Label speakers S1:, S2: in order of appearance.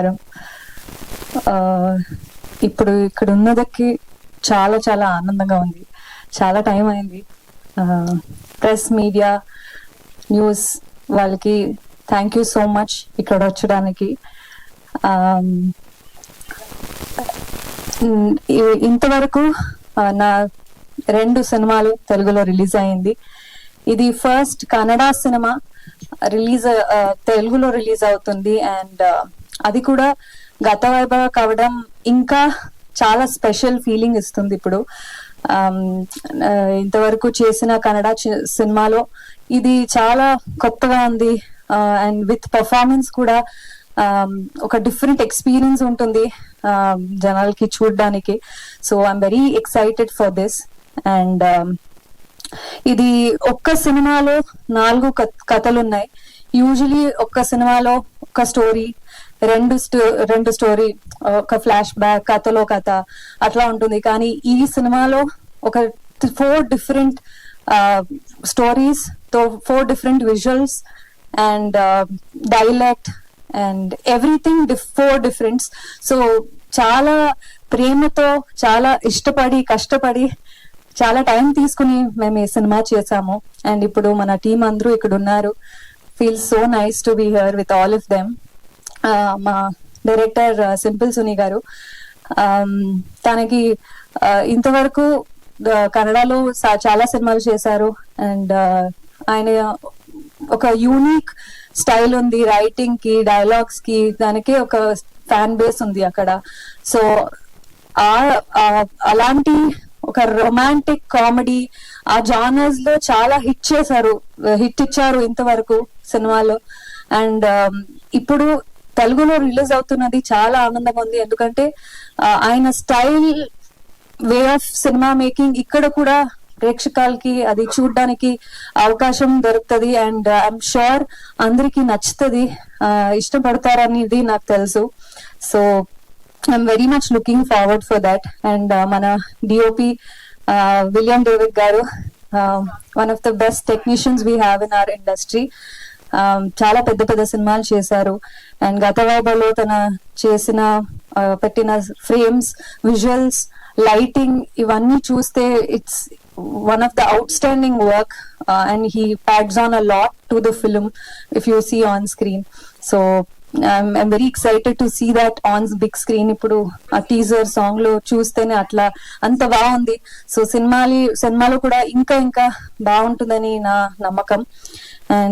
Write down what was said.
S1: నమస్కారం. ఇప్పుడు ఇక్కడ ఉన్నదకి చాలా చాలా ఆనందంగా ఉంది. చాలా టైం అయింది. ప్రెస్, మీడియా, న్యూస్ వాళ్ళకి థ్యాంక్ యూ సో మచ్ ఇక్కడ వచ్చడానికి. ఇంతవరకు నా 2 సినిమాలు తెలుగులో రిలీజ్ అయింది. ఇది ఫస్ట్ కన్నడ సినిమా తెలుగులో రిలీజ్ అవుతుంది. అండ్ అది కూడా గత వైభవ కావడం ఇంకా చాలా స్పెషల్ ఫీలింగ్ ఇస్తుంది. ఇప్పుడు ఇంతవరకు చేసిన కన్నడ సినిమాలో ఇది చాలా కొత్తగా ఉంది. అండ్ విత్ పర్ఫార్మెన్స్ కూడా ఒక డిఫరెంట్ ఎక్స్పీరియన్స్ ఉంటుంది జనాలకి చూడడానికి. So I'm very excited for this. And ఇది ఒక్క సినిమాలో 4 కథలు ఉన్నాయి. యూజువలీ ఒక్క సినిమాలో ఒక స్టోరీ, రెండు స్టోరీ, ఒక ఫ్లాష్ బ్యాక్, కథలో కథ అట్లా ఉంటుంది. కానీ ఈ సినిమాలో ఒక 4 డిఫరెంట్ స్టోరీస్ తో 4 different visuals and dialect and everything 4 differents. So చాలా ప్రేమతో, చాలా ఇష్టపడి, కష్టపడి, చాలా టైం తీసుకుని మేము ఈ సినిమా చేసాము. అండ్ ఇప్పుడు మన టీం అందరూ ఇక్కడ ఉన్నారు. Feels so nice to be here with all of them. మా డైరెక్టర్ సింపుల్ సునీ గారు, తనకి ఇంతవరకు కన్నడలో చాలా సినిమాలు చేశారు. అండ్ ఆయన ఒక యూనిక్ స్టైల్ ఉంది రైటింగ్ కి, డైలాగ్స్ కి. దానికి ఒక ఫ్యాన్ బేస్ ఉంది అక్కడ. సో అలాంటి ఒక రొమాంటిక్ కామెడీ ఆ జానర్స్ లో చాలా హిట్ ఇచ్చారు ఇంతవరకు సినిమాలో. అండ్ ఇప్పుడు తెలుగులో రిలీజ్ అవుతున్నది చాలా ఆనందంగా ఉంది. ఎందుకంటే ఆయన style, way of cinema making ఇక్కడ కూడా ప్రేక్షకులకి అది చూడడానికి అవకాశం దొరుకుతుంది. అండ్ ఐఎమ్ షూర్ అందరికి నచ్చుతుంది, ఇష్టపడతారనేది నాకు తెలుసు. So I'm very much looking forward for that. And మన డిఓపి విలియం డేవిడ్ గారు, one of the best technicians we have in our industry. చాలా పెద్ద పెద్ద సినిమాలు చేశారు. అండ్ గత వైభవలో తన పెట్టిన ఫ్రేమ్స్, విజువల్స్, లైటింగ్ ఇవన్నీ చూస్తే it's one of the outstanding work, and he adds on a lot to the film if you see on screen. So I'm very excited to see that on big screen. ఇప్పుడు ఆ teaser song లో చూస్తేనే అట్లా అంత బాగుంది. So సినిమాలో కూడా ఇంకా బాగుంటుందని నా నమ్మకం. అండ్